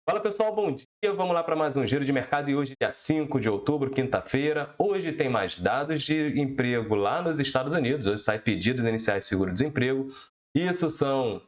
Fala pessoal, bom dia. Vamos lá para mais um giro de mercado e hoje, dia 5 de outubro, quinta-feira. Hoje tem mais dados de emprego lá nos Estados Unidos. Hoje sai pedidos iniciais de seguro-desemprego. Isso são,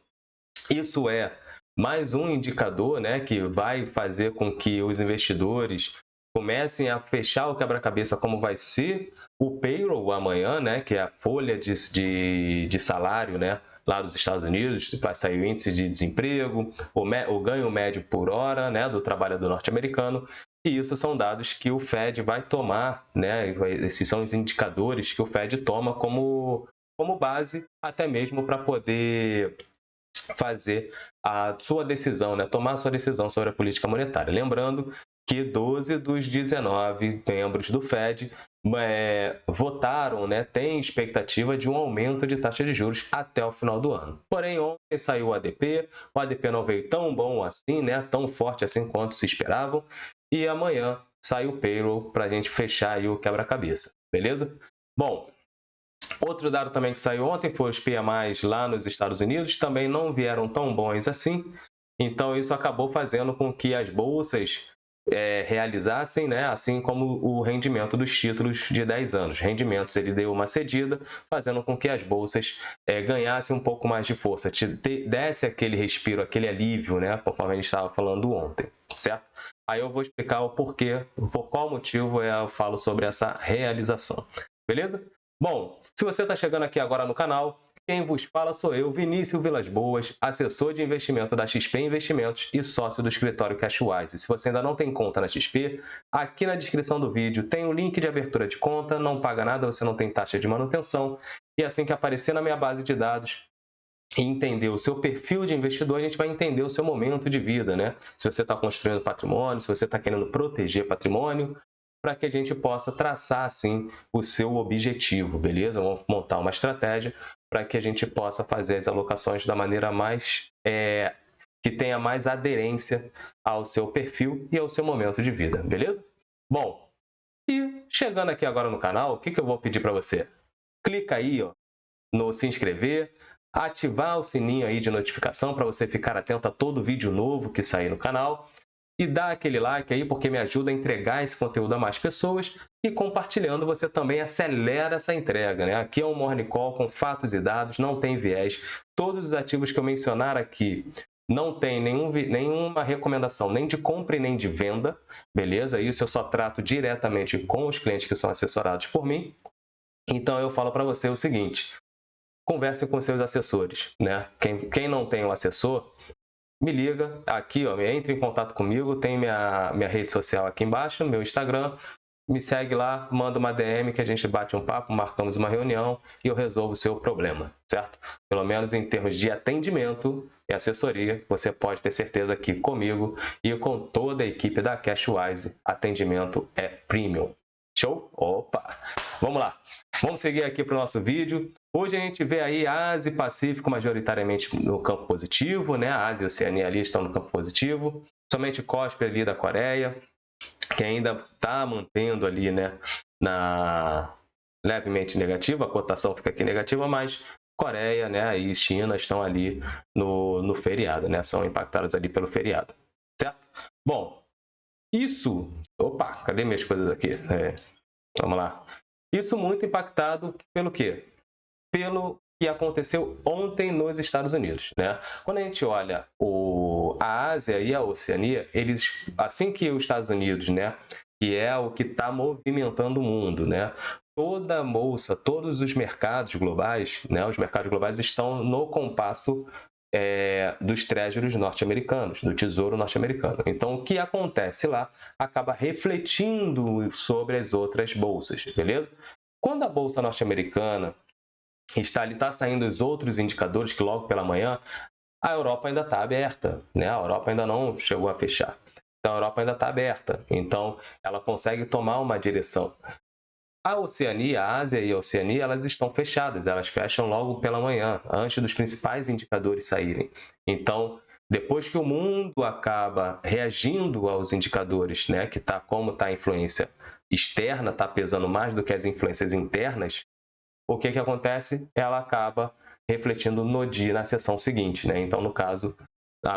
isso é mais um indicador, né, que vai fazer com que os investidores comecem a fechar o quebra-cabeça como vai ser o payroll amanhã, né, que é a folha de salário, né, lá dos Estados Unidos. Vai sair o índice de desemprego, o ganho médio por hora, né, do trabalhador norte-americano. E isso são dados que o Fed vai tomar, né, esses são os indicadores que o Fed toma como base, até mesmo para poder fazer a sua decisão, né, tomar a sua decisão sobre a política monetária. Lembrando que 12 dos 19 membros do Fed votaram, né, têm expectativa de um aumento de taxa de juros até o final do ano. Porém, ontem saiu o ADP não veio tão bom assim, né, tão forte assim quanto se esperavam, e amanhã sai o payroll para a gente fechar aí o quebra-cabeça, beleza? Bom, outro dado também que saiu ontem foi os PMIs lá nos Estados Unidos, também não vieram tão bons assim, então isso acabou fazendo com que as bolsas realizassem, né, assim como o rendimento dos títulos de 10 anos. Rendimentos ele deu uma cedida, fazendo com que as bolsas ganhassem um pouco mais de força, desse aquele respiro, aquele alívio, né, conforme a gente estava falando ontem, certo? Aí eu vou explicar o porquê, por qual motivo eu falo sobre essa realização, beleza? Bom, se você está chegando aqui agora no canal, quem vos fala sou eu, Vinícius Vilas Boas, assessor de investimento da XP Investimentos e sócio do escritório Cashwise. Se você ainda não tem conta na XP, aqui na descrição do vídeo tem o link de abertura de conta, não paga nada, você não tem taxa de manutenção, e assim que aparecer na minha base de dados e entender o seu perfil de investidor, a gente vai entender o seu momento de vida, né? Se você está construindo patrimônio, se você está querendo proteger patrimônio, para que a gente possa traçar, assim, o seu objetivo, beleza? Vamos montar uma estratégia para que a gente possa fazer as alocações da maneira mais que tenha mais aderência ao seu perfil e ao seu momento de vida, beleza? Bom, e chegando aqui agora no canal, o que eu vou pedir para você? Clica aí, ó, no se inscrever, ativar o sininho aí de notificação para você ficar atento a todo vídeo novo que sair no canal e dar aquele like aí porque me ajuda a entregar esse conteúdo a mais pessoas e compartilhando você também acelera essa entrega, né? Aqui é um Morning Call com fatos e dados, não tem viés. Todos os ativos que eu mencionar aqui não tem nenhuma recomendação nem de compra e nem de venda, beleza? Isso eu só trato diretamente com os clientes que são assessorados por mim. Então eu falo para você o seguinte: converse com seus assessores, né? Quem não tem um assessor, me liga aqui, ó, entre em contato comigo, tem minha rede social aqui embaixo, meu Instagram, me segue lá, manda uma DM que a gente bate um papo, marcamos uma reunião e eu resolvo o seu problema, certo? Pelo menos em termos de atendimento e assessoria, você pode ter certeza que comigo e com toda a equipe da Cashwise, atendimento é premium. Show? Opa! Vamos lá. Vamos seguir aqui para o nosso vídeo. Hoje a gente vê aí Ásia e Pacífico majoritariamente no campo positivo, né? A Ásia e a Oceania ali estão no campo positivo. Somente Kospi ali da Coreia, que ainda está mantendo ali, né, levemente negativa, a cotação fica aqui negativa, mas Coreia, né, e China estão ali no feriado, né? São impactados ali pelo feriado, certo? Bom, isso... Opa, cadê minhas coisas aqui? Vamos lá. Isso muito impactado pelo quê? Pelo que aconteceu ontem nos Estados Unidos, né? Quando a gente olha a Ásia e a Oceania, eles, assim que os Estados Unidos, né, que é o que está movimentando o mundo, né? Toda a bolsa, todos os mercados globais, né, os mercados globais estão no compasso dos treasuries norte-americanos, do tesouro norte-americano. Então, o que acontece lá acaba refletindo sobre as outras bolsas, beleza? Quando a bolsa norte-americana está saindo os outros indicadores que logo pela manhã, a Europa ainda está aberta, né? A Europa ainda não chegou a fechar. Então, a Europa ainda está aberta. Então, ela consegue tomar uma direção. A Oceania, a Ásia e a Oceania, elas estão fechadas, elas fecham logo pela manhã, antes dos principais indicadores saírem. Então, depois que o mundo acaba reagindo aos indicadores, né, como está a influência externa, está pesando mais do que as influências internas, o que acontece? Ela acaba refletindo no dia, na sessão seguinte, né? Então, no caso,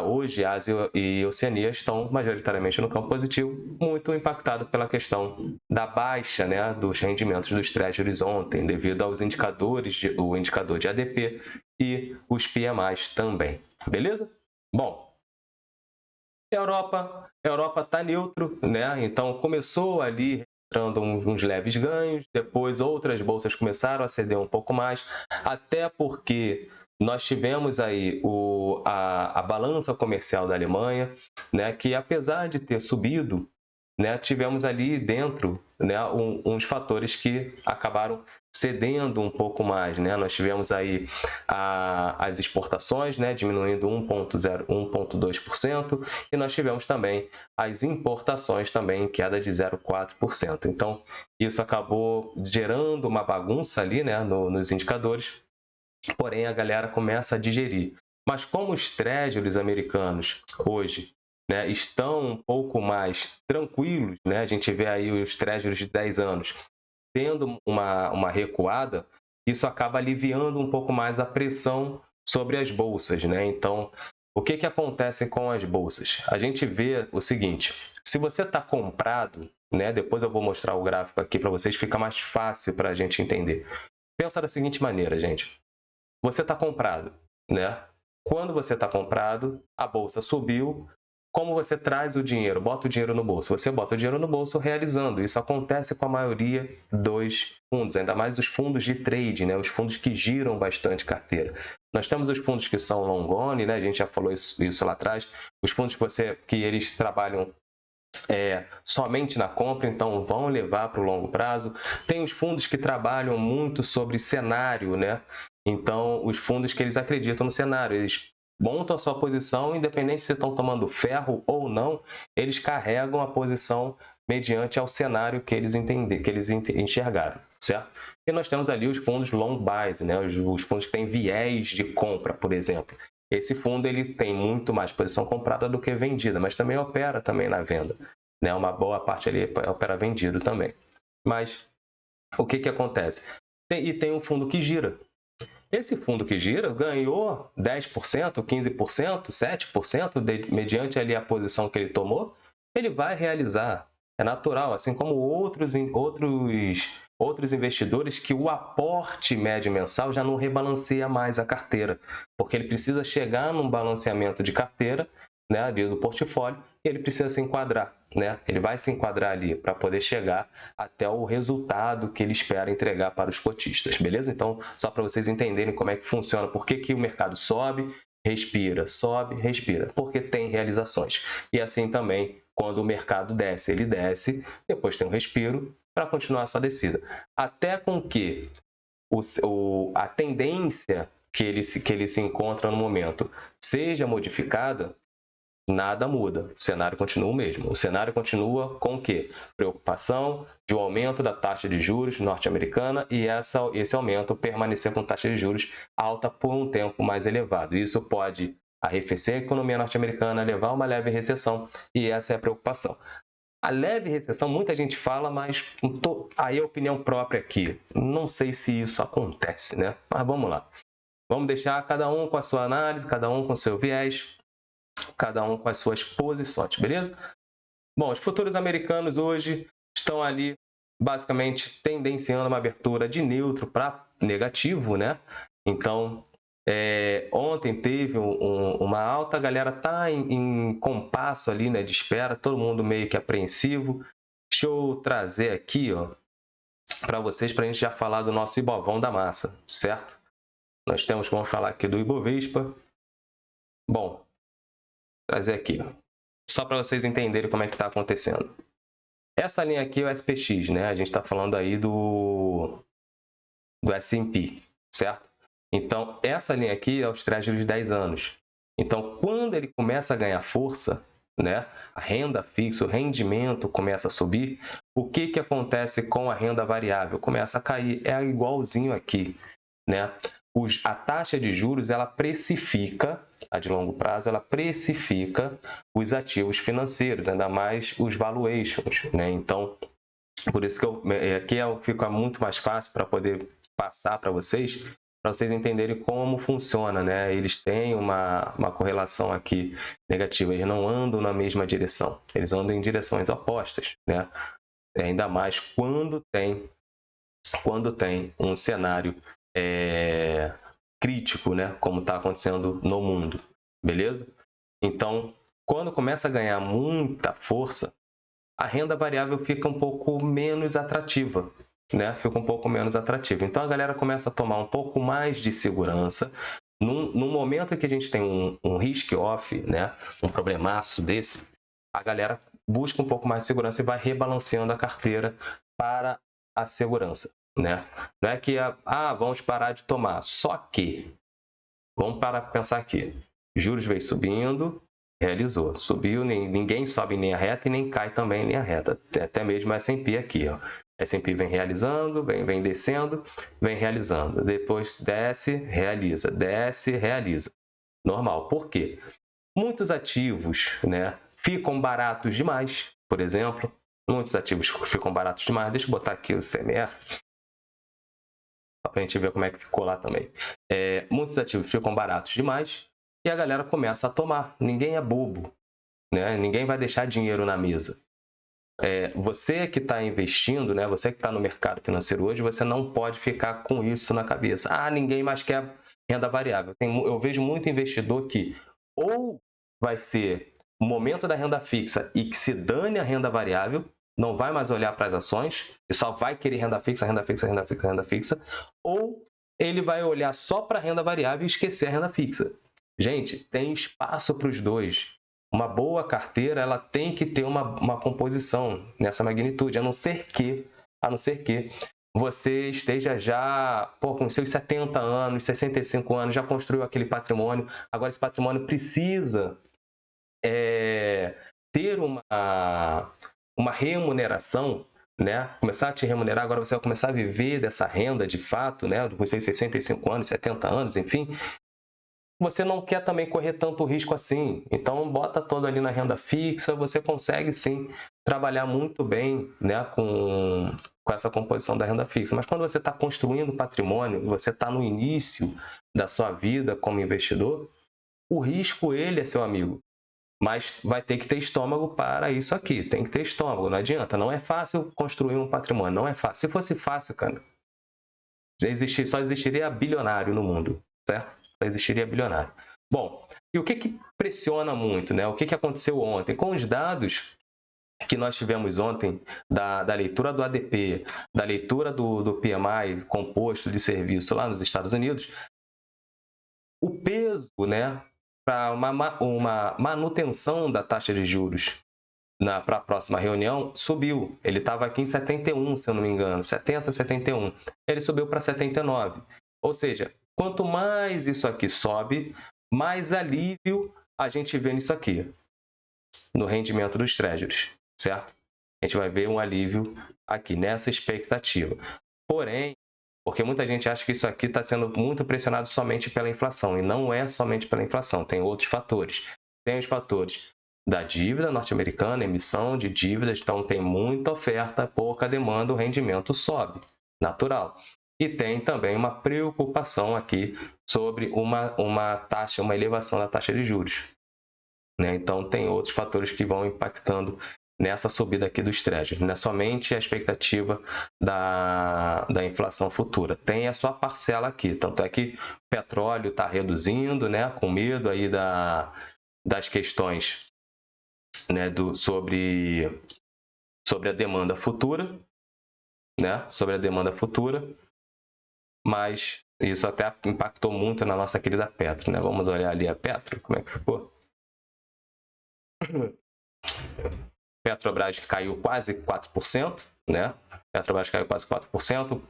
hoje Ásia e Oceania estão majoritariamente no campo positivo, muito impactado pela questão da baixa, né, dos rendimentos dos treasuries ontem, devido aos indicadores, o indicador de ADP e os PMIs também. Beleza? Bom, Europa está neutro, né? Então começou ali registrando uns leves ganhos, depois outras bolsas começaram a ceder um pouco mais, até porque nós tivemos aí a balança comercial da Alemanha, né, que apesar de ter subido, né, tivemos ali dentro, né, uns fatores que acabaram cedendo um pouco mais, né? Nós tivemos aí as exportações, né, diminuindo 1,2%, e nós tivemos também as importações também em queda de 0,4%. Então, isso acabou gerando uma bagunça ali, né, nos indicadores, porém a galera começa a digerir. Mas como os treasuries americanos hoje, né, estão um pouco mais tranquilos, né? A gente vê aí os treasuries de 10 anos tendo uma recuada, isso acaba aliviando um pouco mais a pressão sobre as bolsas, né? Então, o que acontece com as bolsas? A gente vê o seguinte: se você está comprado, né? Depois eu vou mostrar o gráfico aqui para vocês, fica mais fácil para a gente entender. Pensa da seguinte maneira, gente: você está comprado, né? Quando você está comprado, a bolsa subiu. Como você traz o dinheiro? Bota o dinheiro no bolso. Você bota o dinheiro no bolso realizando. Isso acontece com a maioria dos fundos, ainda mais os fundos de trade, né? Os fundos que giram bastante carteira. Nós temos os fundos que são long only, né? A gente já falou isso lá atrás. Os fundos que eles trabalham somente na compra, então vão levar para o longo prazo. Tem os fundos que trabalham muito sobre cenário, né? Então, os fundos que eles acreditam no cenário, eles montam a sua posição, independente se estão tomando ferro ou não, eles carregam a posição mediante ao cenário que eles enxergaram, certo? E nós temos ali os fundos long buys, né? Os fundos que têm viés de compra, por exemplo. Esse fundo ele tem muito mais posição comprada do que vendida, mas também opera também na venda, né? Uma boa parte ali opera vendido também. Mas o que acontece? Tem um fundo que gira. Esse fundo que gira ganhou 10%, 15%, 7%, mediante ali a posição que ele tomou, ele vai realizar. É natural, assim como outros investidores que o aporte médio mensal já não rebalanceia mais a carteira, porque ele precisa chegar num balanceamento de carteira, né, ali do portfólio, e ele precisa se enquadrar, né? Ele vai se enquadrar ali para poder chegar até o resultado que ele espera entregar para os cotistas, beleza? Então, só para vocês entenderem como é que funciona, por que o mercado sobe, respira, porque tem realizações. E assim também, quando o mercado desce, ele desce, depois tem um respiro para continuar a sua descida. Até com que a tendência que ele se encontra no momento seja modificada, nada muda, o cenário continua o mesmo. O cenário continua com o quê? Preocupação de um aumento da taxa de juros norte-americana e esse aumento permanecer com taxa de juros alta por um tempo mais elevado. Isso pode arrefecer a economia norte-americana, levar a uma leve recessão, e essa é a preocupação. A leve recessão, muita gente fala, mas aí é opinião própria aqui. Não sei se isso acontece, né? Mas vamos lá. Vamos deixar cada um com a sua análise, cada um com o seu viés, cada um com as suas posições, beleza? Bom, os futuros americanos hoje estão ali basicamente tendenciando uma abertura de neutro para negativo, né? Então, ontem teve uma alta, a galera está em compasso ali, né, de espera, todo mundo meio que apreensivo. Deixa eu trazer aqui, ó, para vocês, para a gente já falar do nosso Ibovão da massa, certo? Vamos falar aqui do Ibovespa. Bom, trazer aqui, ó, só para vocês entenderem como é que está acontecendo. Essa linha aqui é o SPX, né? A gente está falando aí do S&P, certo? Então, essa linha aqui é os treasuries de 10 anos. Então, quando ele começa a ganhar força, né? A renda fixa, o rendimento começa a subir, o que acontece com a renda variável? Começa a cair, é igualzinho aqui, né? A taxa de juros, ela precifica, a de longo prazo, ela precifica os ativos financeiros, ainda mais os valuations, né? Então, por isso que aqui fica muito mais fácil para poder passar para vocês, para vocês entenderem como funciona, né? Eles têm uma correlação aqui negativa, eles não andam na mesma direção, eles andam em direções opostas, né? Ainda mais quando tem um cenário crítico, né? Como está acontecendo no mundo, beleza? Então, quando começa a ganhar muita força, a renda variável fica um pouco menos atrativa, né? Fica um pouco menos atrativa. Então, a galera começa a tomar um pouco mais de segurança. No momento que a gente tem um risk-off, né? Um problemaço desse, a galera busca um pouco mais de segurança e vai rebalanceando a carteira para a segurança, né? Não é que, vamos parar de tomar. Só que, vamos parar para pensar aqui. Juros veio subindo, realizou. Subiu, ninguém sobe em linha reta e nem cai também em linha reta. Até mesmo a S&P aqui, ó. A S&P vem realizando, vem descendo, vem realizando. Depois desce, realiza. Desce, realiza. Normal. Por quê? Muitos ativos, né, ficam baratos demais, por exemplo. Muitos ativos ficam baratos demais. Deixa eu botar aqui o CME, para a gente ver como é que ficou lá também. Muitos ativos ficam baratos demais e a galera começa a tomar. Ninguém é bobo, né? Ninguém vai deixar dinheiro na mesa. Você que está investindo, né? Você que está no mercado financeiro hoje, você não pode ficar com isso na cabeça. Ninguém mais quer renda variável. Eu vejo muito investidor que ou vai ser o momento da renda fixa e que se dane a renda variável, não vai mais olhar para as ações e só vai querer renda fixa, renda fixa, renda fixa, renda fixa, ou ele vai olhar só para a renda variável e esquecer a renda fixa. Gente, tem espaço para os dois. Uma boa carteira, ela tem que ter uma composição nessa magnitude, a não ser que você esteja já com seus 70 anos, 65 anos, já construiu aquele patrimônio. Agora, esse patrimônio precisa ter uma remuneração, né? Começar a te remunerar, agora você vai começar a viver dessa renda de fato, né? Com seus 65 anos, 70 anos, enfim. Você não quer também correr tanto risco assim. Então, bota todo ali na renda fixa, você consegue sim trabalhar muito bem, né, com essa composição da renda fixa. Mas quando você está construindo patrimônio, você está no início da sua vida como investidor, o risco, ele é seu amigo. Mas vai ter que ter estômago para isso aqui. Tem que ter estômago, não adianta. Não é fácil construir um patrimônio, não é fácil. Se fosse fácil, cara, só existiria bilionário no mundo, certo? Só existiria bilionário. Bom, e o que pressiona muito, né? O que aconteceu ontem? Com os dados que nós tivemos ontem da leitura do ADP, da leitura do PMI, composto de serviço lá nos Estados Unidos, o peso, né, para uma manutenção da taxa de juros para a próxima reunião subiu. Ele estava aqui em 71, se eu não me engano, 70, 71. Ele subiu para 79. Ou seja, quanto mais isso aqui sobe, mais alívio a gente vê nisso aqui, no rendimento dos treasuries, certo? A gente vai ver um alívio aqui nessa expectativa. Porém, porque muita gente acha que isso aqui está sendo muito pressionado somente pela inflação, e não é somente pela inflação, tem outros fatores. Tem os fatores da dívida norte-americana, emissão de dívidas, então tem muita oferta, pouca demanda, o rendimento sobe, natural. E tem também uma preocupação aqui sobre uma taxa, uma elevação da taxa de juros, né? Então tem outros fatores que vão impactando nessa subida aqui dos treasuries. Não é somente a expectativa da inflação futura. Tem a sua parcela aqui. Tanto é que o petróleo está reduzindo, né? Com medo aí das questões, né? Sobre a demanda futura, né? Sobre a demanda futura. Mas isso até impactou muito na nossa querida Petro, né? Vamos olhar ali a Petro, como é que ficou? Petrobras caiu quase 4%, né? Petrobras caiu quase 4%.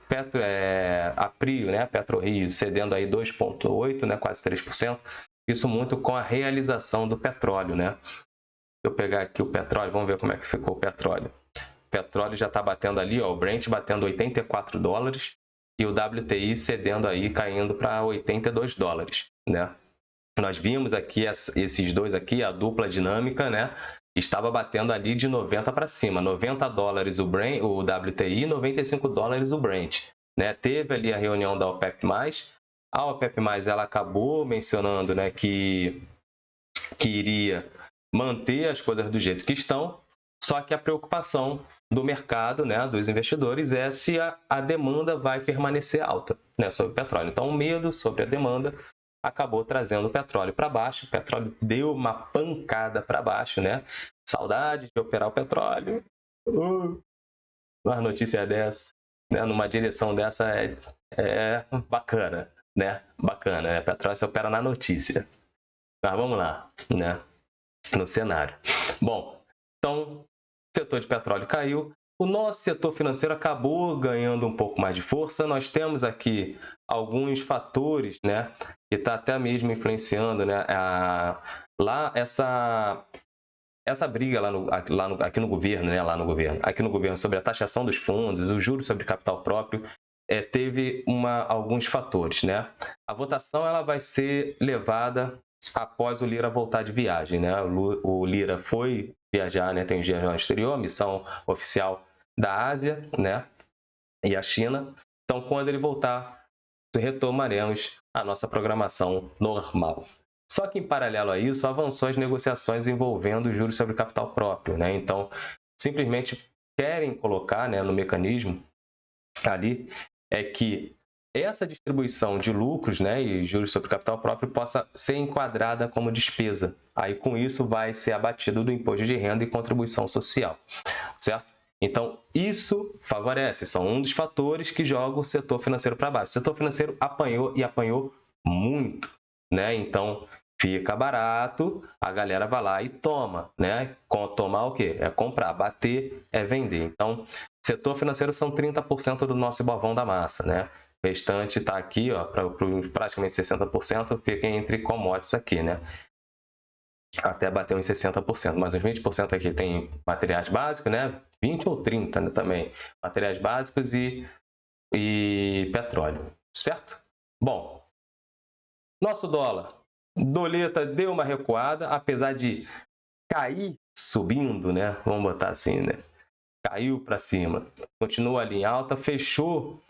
A Prio, né? PetroRio cedendo aí 2,8%, né? Quase 3%. Isso muito com a realização do petróleo, né? Eu pegar aqui o petróleo, vamos ver como é que ficou o petróleo. O petróleo já está batendo ali, ó, o Brent batendo $84 e o WTI cedendo aí, caindo para $82, né? Nós vimos aqui esses dois aqui, a dupla dinâmica, né? Estava batendo ali de 90 para cima, $90 o WTI, $95 o Brent, né? Teve ali a reunião da OPEP+, A OPEP+, ela acabou mencionando, né, que iria manter as coisas do jeito que estão, só que a preocupação do mercado, né, dos investidores, é se a demanda vai permanecer alta, né, sobre o petróleo. Então, o medo sobre a demanda acabou trazendo o petróleo para baixo. O petróleo deu uma pancada para baixo, né? Saudade de operar o petróleo. Uma notícia dessa, né, numa direção dessa é bacana, né? Bacana, né? Petróleo se opera na notícia. Mas vamos lá, né? No cenário. Bom, então, o setor de petróleo caiu. O nosso setor financeiro acabou ganhando um pouco mais de força. Nós temos aqui alguns fatores, né, que está até mesmo influenciando, né, lá essa briga aqui no governo, né, aqui no governo sobre a taxação dos fundos, os juros sobre capital próprio, teve alguns fatores, né? A votação ela vai ser levada após o Lira voltar de viagem, né? O Lira foi viajar, né? Tem viagem no exterior, missão oficial da Ásia, né? E a China. Então, quando ele voltar, retomaremos a nossa programação normal. Só que, em paralelo a isso, avançou as negociações envolvendo juros sobre capital próprio, né? Então, simplesmente querem colocar, né, no mecanismo ali que essa distribuição de lucros, né, e juros sobre capital próprio possa ser enquadrada como despesa. Aí, com isso, vai ser abatido do imposto de renda e contribuição social, certo? Então, isso favorece, são um dos fatores que joga o setor financeiro para baixo. O setor financeiro apanhou e apanhou muito, né? Então, fica barato, a galera vai lá e toma, né? Tomar o quê? É comprar, bater é vender. Então, setor financeiro são 30% do nosso Ibovão da massa, né? O restante está aqui, ó, para praticamente 60%, fica entre commodities aqui, né? Até bateu em 60%, mas uns 20% aqui tem materiais básicos, né? 20 ou 30, né, também. Materiais básicos e petróleo, certo? Bom, nosso dólar. Doleta deu uma recuada, apesar de cair subindo, né? Vamos botar assim, né? Caiu para cima. Continua ali em alta, fechou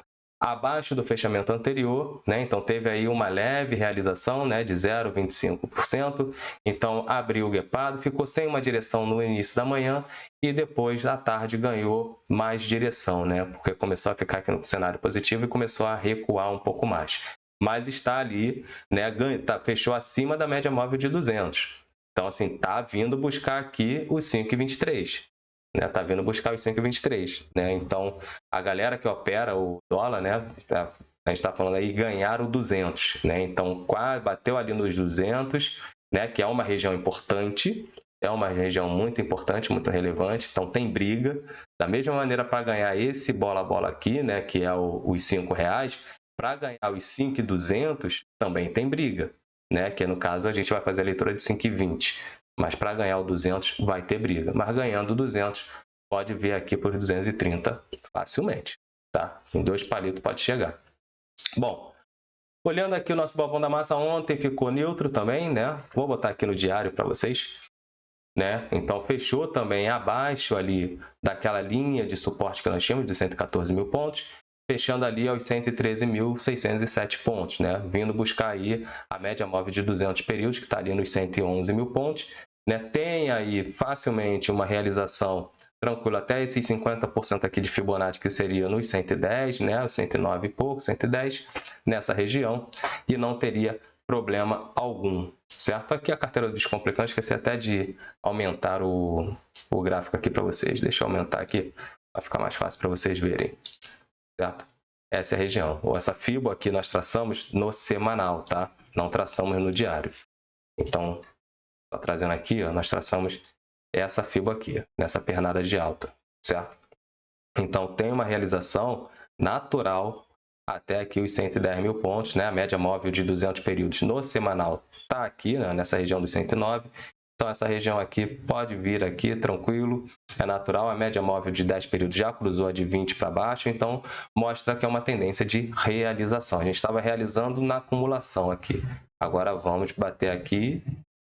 abaixo do fechamento anterior, né? Então teve aí uma leve realização, né, de 0,25%. Então abriu o guepado, ficou sem uma direção no início da manhã e depois à tarde ganhou mais direção, né? Porque começou a ficar aqui no cenário positivo e começou a recuar um pouco mais. Mas está ali, né, fechou acima da média móvel de 200. Então assim, tá vindo buscar aqui os 5,23. Né, tá vindo buscar os 5,23, né? Então, a galera que opera o dólar, né, a gente está falando aí ganhar o 200, né? Então, quase bateu ali nos 200, né, que é uma região importante, é uma região muito importante, muito relevante. Então, tem briga. Da mesma maneira, para ganhar esse bola-bola aqui, né, que é os R$5, para ganhar os 5,200 também tem briga, né? Que no caso a gente vai fazer a leitura de 5,20. Mas para ganhar o 200 vai ter briga. Mas ganhando o 200, pode vir aqui por 230 facilmente, tá? Em 2 palitos pode chegar. Bom, olhando aqui o nosso balcão da massa ontem ficou neutro também, né? Vou botar aqui no diário para vocês, né? Então fechou também abaixo ali daquela linha de suporte que nós tínhamos de 114 mil pontos, fechando ali aos 113.607 pontos, né? Vindo buscar aí a média móvel de 200 períodos, que está ali nos 111 mil pontos, né? Tem aí facilmente uma realização tranquila até esses 50% aqui de Fibonacci, que seria nos 110, né? Os 109 e pouco, 110, nessa região, e não teria problema algum, certo? Aqui a carteira do Descomplicando, esqueci até de aumentar o gráfico aqui para vocês. Deixa eu aumentar aqui, vai ficar mais fácil para vocês verem, certo? Essa é a região, ou essa FIBO aqui nós traçamos no semanal, tá? Não traçamos no diário. Então, tá trazendo aqui, ó, nós traçamos essa FIBO aqui, nessa pernada de alta, certo? Então, tem uma realização natural até aqui os 110 mil pontos, né? A média móvel de 200 períodos no semanal está aqui, né, nessa região dos 109. Então, essa região aqui pode vir aqui tranquilo, é natural. A média móvel de 10 períodos já cruzou a de 20 para baixo, então mostra que é uma tendência de realização. A gente estava realizando na acumulação aqui. Agora vamos bater aqui,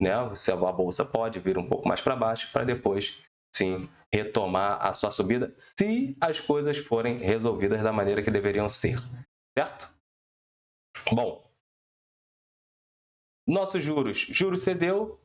né? A bolsa pode vir um pouco mais para baixo para depois, sim, retomar a sua subida, se as coisas forem resolvidas da maneira que deveriam ser, certo? Bom, Nossos juros cedeu,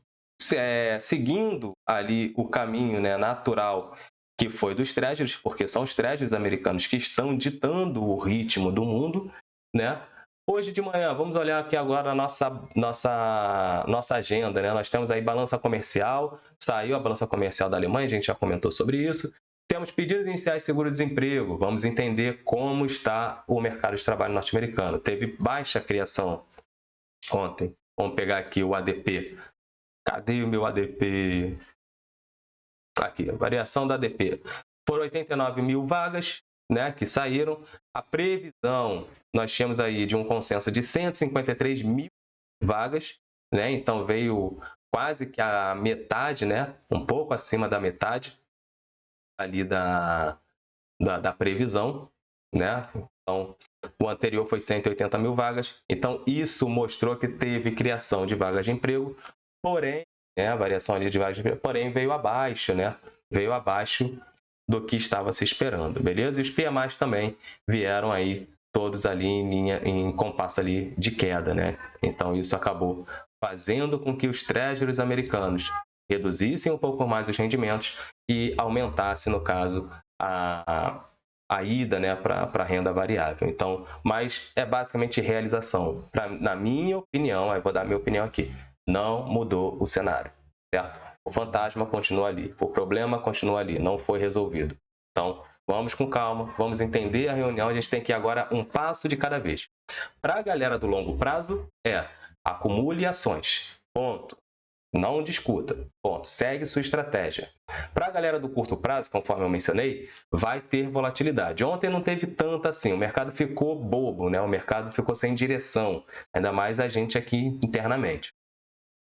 seguindo ali o caminho, né, natural que foi dos Treasuries, porque são os Treasuries americanos que estão ditando o ritmo do mundo, né? Hoje de manhã, vamos olhar aqui agora a nossa agenda, né? Nós temos aí balança comercial, saiu a balança comercial da Alemanha, a gente já comentou sobre isso. Temos pedidos iniciais de seguro-desemprego, vamos entender como está o mercado de trabalho norte-americano. Teve baixa criação ontem. Vamos pegar aqui o ADP. Cadê o meu ADP? Aqui, a variação da ADP. Foram 89 mil vagas, né, que saíram. A previsão, nós tínhamos aí de um consenso de 153 mil vagas, né? Então veio quase que a metade, né? Um pouco acima da metade ali da previsão, né? Então, o anterior foi 180 mil vagas. Então, isso mostrou que teve criação de vagas de emprego, porém, né, a variação ali de vagas de emprego, porém veio abaixo, né? Veio abaixo do que estava se esperando, beleza? E os PMIs também vieram aí todos ali em linha, em compasso ali de queda, né? Então, isso acabou fazendo com que os treasuries americanos reduzissem um pouco mais os rendimentos e aumentasse, no caso, a ida, né, para a renda variável. Então, mas é basicamente realização. Na minha opinião, eu vou dar minha opinião aqui, não mudou o cenário, certo? O fantasma continua ali, o problema continua ali, não foi resolvido. Então, vamos com calma, vamos entender a reunião, a gente tem que ir agora um passo de cada vez. Para a galera do longo prazo, acumule ações, ponto. Não discuta, ponto. Segue sua estratégia. Para a galera do curto prazo, conforme eu mencionei, vai ter volatilidade. Ontem não teve tanta assim, o mercado ficou bobo, né? O mercado ficou sem direção, ainda mais a gente aqui internamente.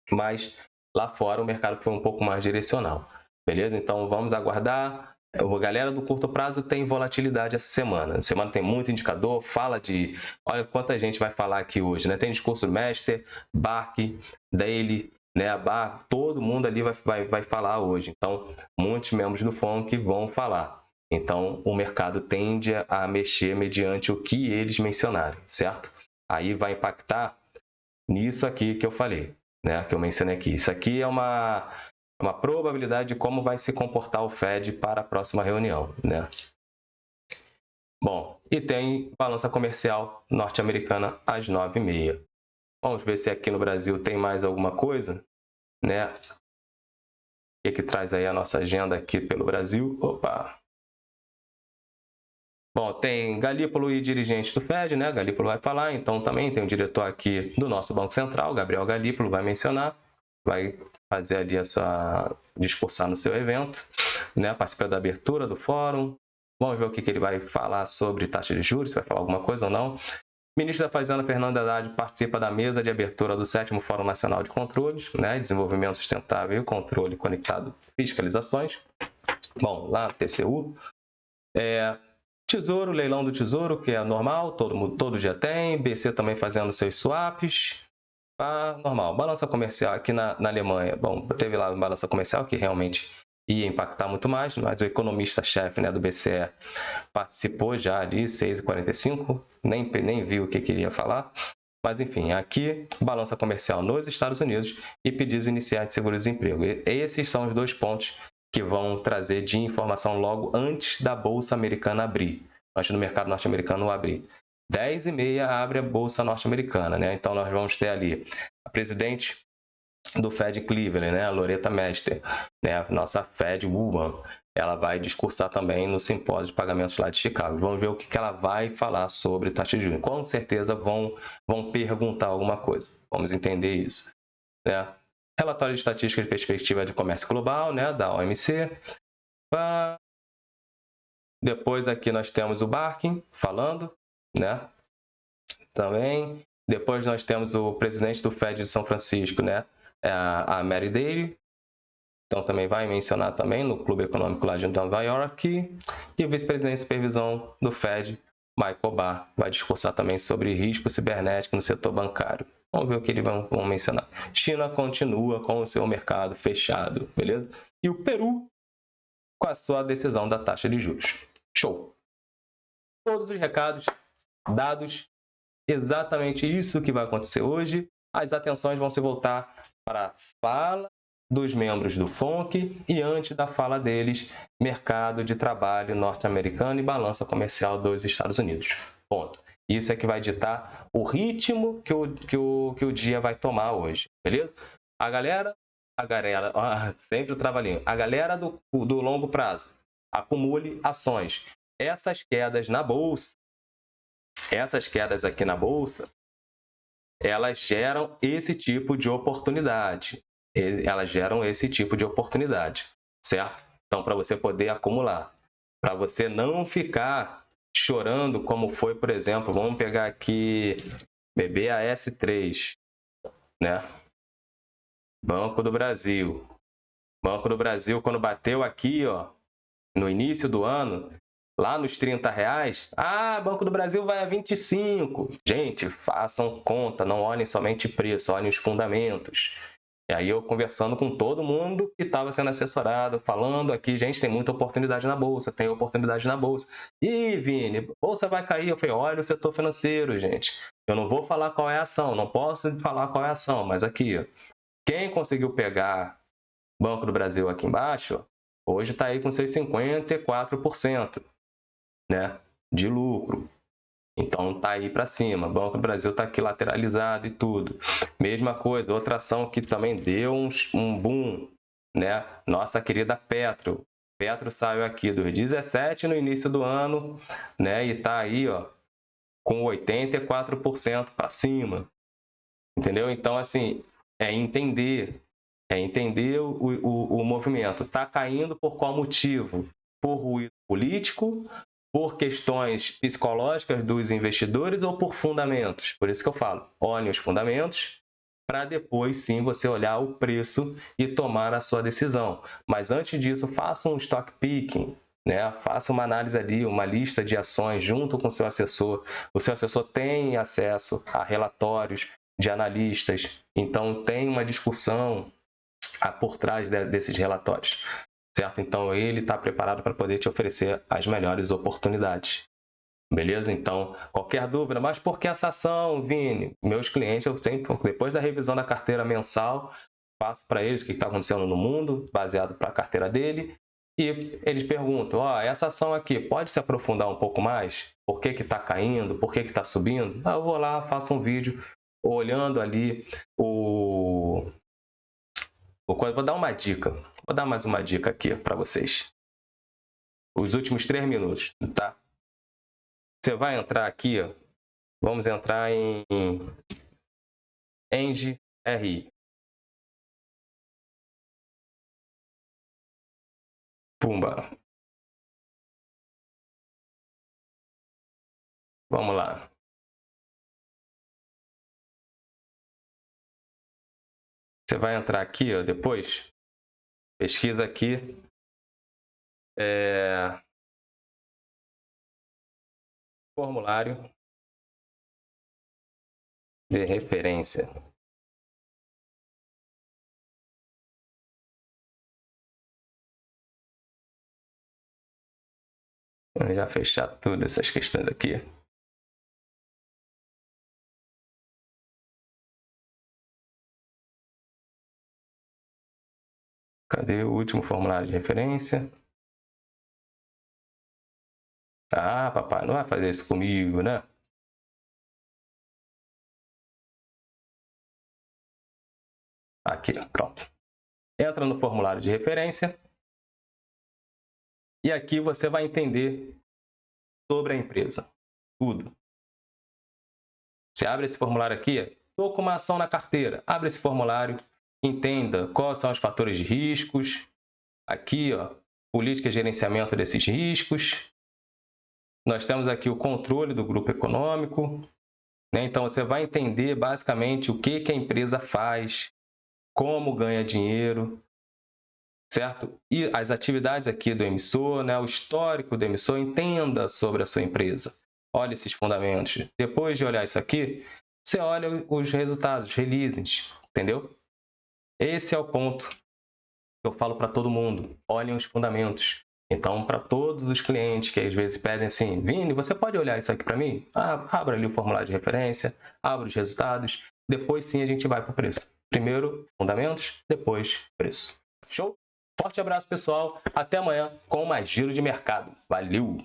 Mas lá fora o mercado foi um pouco mais direcional, beleza? Então vamos aguardar. A galera do curto prazo tem volatilidade essa semana. Essa semana tem muito indicador, fala de... Olha quanta gente vai falar aqui hoje, né? Tem discurso Master, Bark, Daily, né? Todo mundo ali vai falar hoje. Então, muitos membros do FONC vão falar. Então, o mercado tende a mexer mediante o que eles mencionarem, certo? Aí vai impactar nisso aqui que eu falei, né? Que eu mencionei aqui. Isso aqui é uma probabilidade de como vai se comportar o Fed para a próxima reunião, né? Bom, e tem balança comercial norte-americana às 9h30. Vamos ver se aqui no Brasil tem mais alguma coisa, né? O que traz aí a nossa agenda aqui pelo Brasil? Opa! Bom, tem Galípolo e dirigente do Fed, né? Galípolo vai falar, então também tem o diretor aqui do nosso Banco Central, Gabriel Galípolo, vai mencionar, vai fazer ali a sua discursar no seu evento, né? Participa da abertura do fórum. Vamos ver o que ele vai falar sobre taxa de juros, se vai falar alguma coisa ou não. Ministro da Fazenda, Fernando Haddad, participa da mesa de abertura do 7º Fórum Nacional de Controles, né? Desenvolvimento Sustentável e Controle Conectado Fiscalizações. Bom, lá no TCU. Tesouro, leilão do Tesouro, que é normal, todo dia tem. BC também fazendo seus swaps. Normal. Balança comercial aqui na Alemanha. Bom, teve lá uma balança comercial que realmente ia impactar muito mais, mas o economista-chefe, né, do BCE participou já ali, 6h45, nem viu o que queria falar. Mas, enfim, aqui, balança comercial nos Estados Unidos e pedidos iniciais de seguro-desemprego. Esses são os dois pontos que vão trazer de informação logo antes da Bolsa Americana abrir, antes do mercado norte-americano abrir. 10h30 abre a Bolsa norte-americana, né? Então, nós vamos ter ali a presidente do Fed Cleveland, né? A Loretta Mester, né? A nossa Fed Woman. Ela vai discursar também no simpósio de pagamentos lá de Chicago. Vamos ver o que ela vai falar sobre taxa de juros. Com certeza vão perguntar alguma coisa. Vamos entender isso, né? Relatório de estatística de perspectiva de comércio global, né, da OMC. Depois aqui nós temos o Barkin falando, né? Também. Depois nós temos o presidente do Fed de São Francisco, né? A Mary Daly. Então também vai mencionar também no Clube Econômico lá de Nova York. E o vice-presidente de supervisão do Fed, Michael Barr, vai discursar também sobre risco cibernético no setor bancário. Vamos ver o que eles vão mencionar. China continua com o seu mercado fechado, beleza? E o Peru com a sua decisão da taxa de juros. Show! Todos os recados dados, exatamente isso que vai acontecer hoje. as atenções vão se voltar para a fala dos membros do FONC e, antes da fala deles, mercado de trabalho norte-americano e balança comercial dos Estados Unidos. Ponto. Isso é que vai ditar o ritmo que o dia vai tomar hoje, beleza? A galera, sempre o trabalhinho. A galera do longo prazo, acumule ações. Essas quedas na bolsa, essas quedas aqui na bolsa, elas geram esse tipo de oportunidade. Elas geram esse tipo de oportunidade, certo? Então, para você poder acumular, para você não ficar chorando, como foi, por exemplo, vamos pegar aqui BBAS3, né? Banco do Brasil. Banco do Brasil, quando bateu aqui, ó, no início do ano, lá nos R$30, Banco do Brasil vai a 25. Gente, façam conta, não olhem somente preço, olhem os fundamentos. E aí eu conversando com todo mundo que estava sendo assessorado, falando aqui, gente, tem muita oportunidade na Bolsa, tem oportunidade na Bolsa. Ih, Vini, Bolsa vai cair. Eu falei, olha o setor financeiro, gente. Eu não vou falar qual é a ação, não posso falar qual é a ação, mas aqui, ó, quem conseguiu pegar Banco do Brasil aqui embaixo, hoje está aí com seus 54%, né, de lucro. Então tá aí para cima. Banco do Brasil está aqui lateralizado e tudo. Mesma coisa, outra ação que também deu um boom, né? Nossa querida Petro. Petro saiu aqui dos 17 no início do ano, né? E tá aí, ó, com 84% para cima. Entendeu? Então, assim, é entender o movimento. Está caindo por qual motivo? Por ruído político, por questões psicológicas dos investidores ou por fundamentos? Por isso que eu falo, olhem os fundamentos para depois sim você olhar o preço e tomar a sua decisão. Mas antes disso, faça um stock picking, né? Faça uma análise ali, uma lista de ações junto com o seu assessor. O seu assessor tem acesso a relatórios de analistas, então tem uma discussão por trás desses relatórios, certo? Então, ele está preparado para poder te oferecer as melhores oportunidades, beleza? Então, qualquer dúvida, mas por que essa ação, Vini? Meus clientes, eu sempre, depois da revisão da carteira mensal, passo para eles o que está acontecendo no mundo, baseado para a carteira dele, e eles perguntam, essa ação aqui, pode se aprofundar um pouco mais? Por que está caindo? Por que está subindo? Eu vou lá, faço um vídeo olhando ali Vou dar uma dica. Vou dar mais uma dica aqui para vocês. Os últimos 3 minutos, tá? Você vai entrar aqui, ó. Vamos entrar em Engie RI. Pumba. Vamos lá. Você vai entrar aqui, ó, depois. Pesquisa aqui. Formulário de referência. Vou já fechar todas essas questões aqui. Cadê o último formulário de referência? Papai, não vai fazer isso comigo, né? Aqui, ó, pronto. Entra no formulário de referência. E aqui você vai entender sobre a empresa. Tudo. Você abre esse formulário aqui, estou com uma ação na carteira. Abre esse formulário, entenda quais são os fatores de riscos. Aqui, ó, política de gerenciamento desses riscos. Nós temos aqui o controle do grupo econômico, né? Então, você vai entender basicamente o que a empresa faz, como ganha dinheiro, certo? E as atividades aqui do emissor, né? O histórico do emissor, entenda sobre a sua empresa. Olha esses fundamentos. Depois de olhar isso aqui, você olha os resultados, os releases, entendeu? Esse é o ponto que eu falo para todo mundo. Olhem os fundamentos. Então, para todos os clientes que às vezes pedem assim, Vini, você pode olhar isso aqui para mim? Abra ali o formulário de referência, abra os resultados, depois sim a gente vai para o preço. Primeiro fundamentos, depois preço. Show? Forte abraço, pessoal. Até amanhã com mais Giro de Mercado. Valeu!